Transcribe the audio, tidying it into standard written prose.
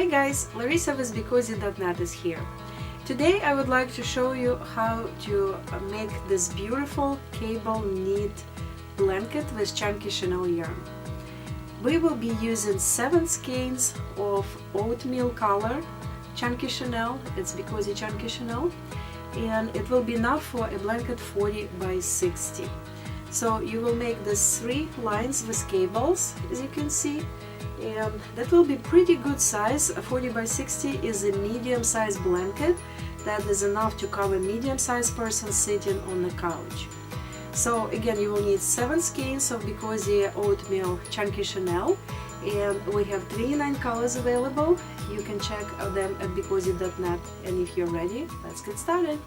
Hi guys, Larissa with BeCozi.net is here. Today I would like to show you how to make this beautiful cable knit blanket with chunky chenille yarn. We will be using 7 skeins of oatmeal color chunky chenille. It's BeCozi chunky chenille, and it will be enough for a blanket 40 by 60. So you will make these 3 lines with cables, as you can see, and that will be pretty good size. A 40 by 60 is a medium size blanket that is enough to cover a medium sized person sitting on the couch. So again, you will need 7 skeins of BeCozi oatmeal chunky chenille, and we have 39 colors available. You can check them at BeCozi.net, and if you're ready, let's get started.